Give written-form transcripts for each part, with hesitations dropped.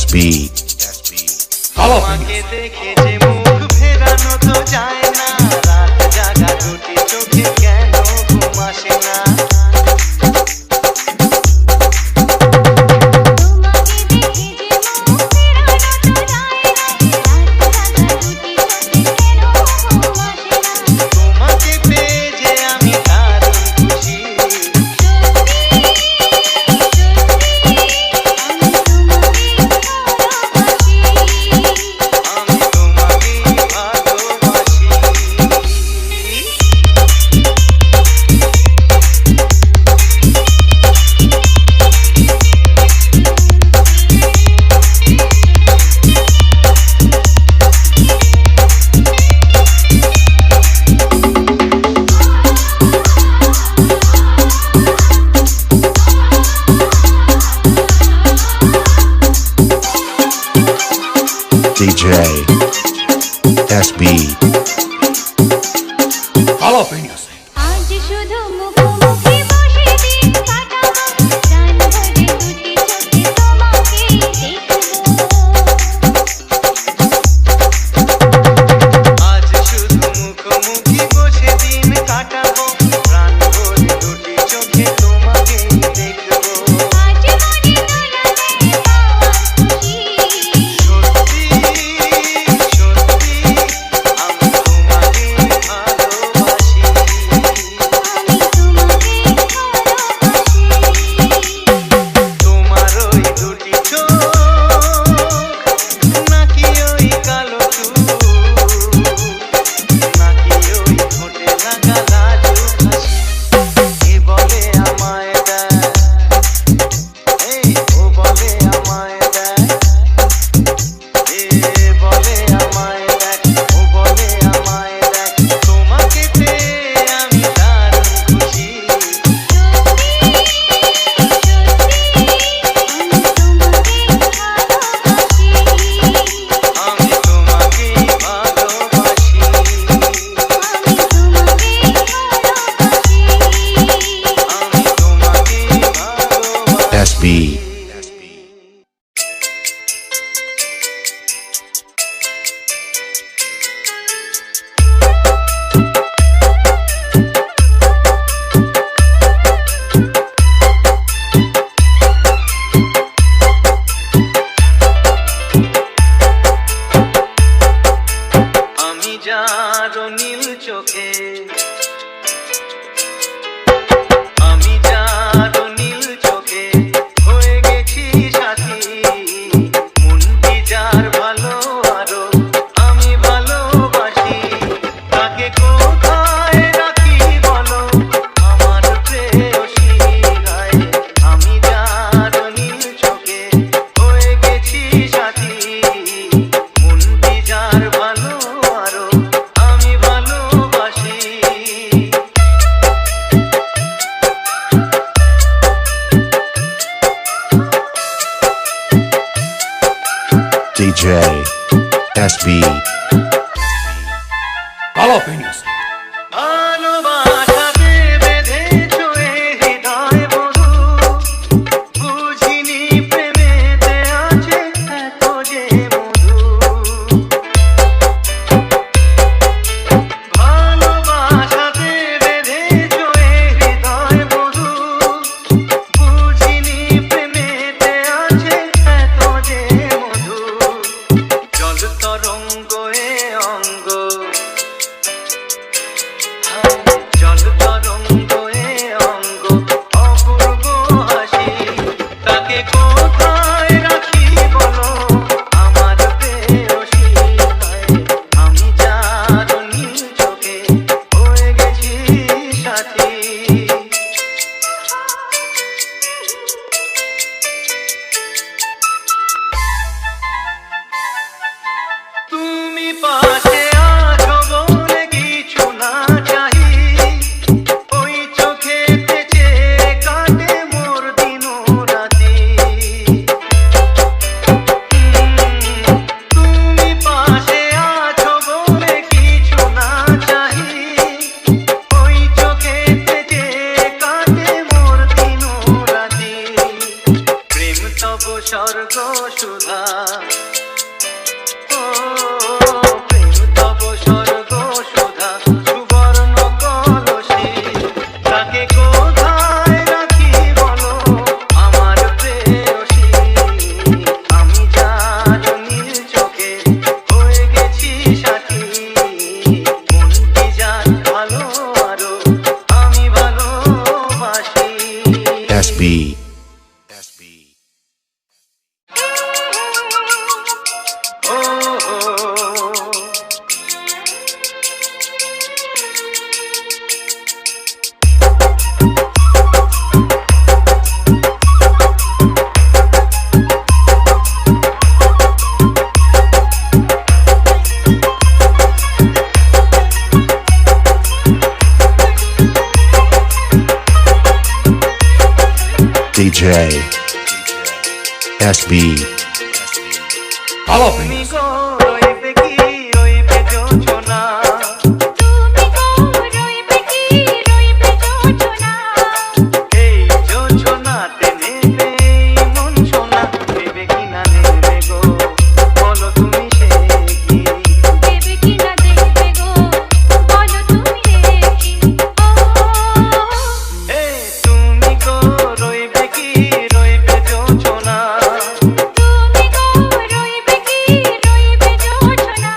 SB তোমাকে দেখে যে মুখ ফেরানো তো যায় না, রাত জাগা দুটি চোখে কেন ঘুম আসে না। DJ SB Jalapenos. आज শুধু মুখোমুখি বসে দিন কাটাবো, প্রাণ ভরে দুটি চোখে তোমাকে দেখবো। আজ শুধু মুখোমুখি বসে দিন কাটাবো, প্রাণ ভরে দুটি চোখে তোমাকে দেখবো। আজ মনে দোলাতে পাওয়ার খুশি, সত্যি সত্যি আমি তোমাকে ভালোবাসি। আমি তোমাকে ভালোবাসি। তোমার ওই দুটি চোখ নাকি ওই কালো চুল, নাকি ওই ঠোঁটে লাগা লাজুক হাসি। এ বলে আমায় দেয়, এই ও বলে আমায় দেয়, এ বলে আমায় দেয়, ও বলে আমায় দেয়। তোমাকে পেয়ে আমি দারুণ খুশি। আমি তোমাকে ভালোবাসি। আমি তোমাকে ভালোবাসি। SB আমি যার নীল চোখে, আমি যার নীল চোখে হয়ে গেছি সাথী। মনটি যার ভালো আরো আমি ভালোবাসি। তাকে কোথায় রাখি বলো আমার প্রেয়সী গায়ে। আমি যার নীল চোখে হয়ে গেছি সাথী। মনটি যার ভালো আরো আমি ভালোবাসি। DJ SB Jalapenos. ভালোবাসাতে বেঁধেছো এ হৃদয় মধু, বুঝিনি প্রেমেতে আছে এত যে মধু। ভালোবাসাতে বেঁধেছো এ হৃদয় মধু, বুঝিনি প্রেমেতে আছে এত যে মধু। জল তরঙ্গ এ অঙ্গ, SB কালো তুমি পেনিয়াস গো রইবে কি রইবে যোজনা তুমি গো রইবে কি রইবে যোজনা এই যোজনাতে নেবে মন সোনা নেবে কি না নেবে গো বলো তুমি সে কি দেবে কি না দেবে গো বলো তুমি কি ও এ তুমি গো রইবে কি রইবে যোজনা তুমি গো রইবে কি রইবে যোজনা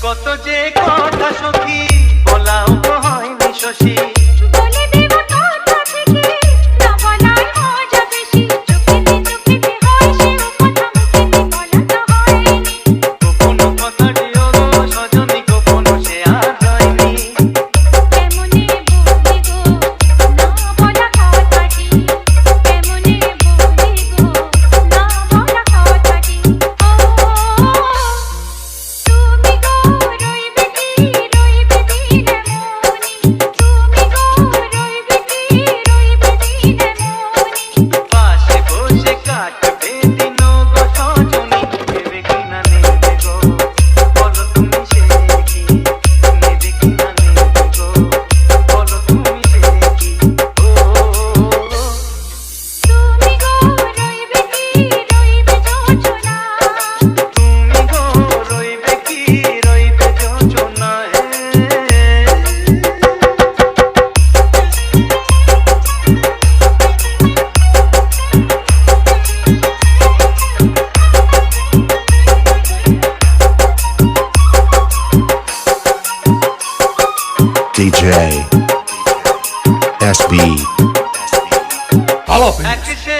কত যে কথা সখী বলাও তো হয়নি শশী বলে দেব কথা থেকে না বলার মজা বেশি চোখেতে হয় সে কথা মুখেতে বলা তো হয়নি গোপন কথাটিও গো সজনী গোপন সে আর হয়নি কেমনে বলি গো না বলা কথাটি কেমনে বলি গো না বলা কথাটি ও তুমি গো রইবে কি রইবে দিনে মনি তুমি গো রইবে কি রইবে দিনে মনি পাশে বসে কাটবে দিন গো সজনী নেবে কি না নেবে গো বলো তুমি সে কি নেবে কি না নেবে গো বলো তুমি সে কি ও তুমি গো রইবে কি রইবে যোজনা তুমি গো রইবে কি রইবে যোজনা DJ SB কালো পেনিয়াস এক সে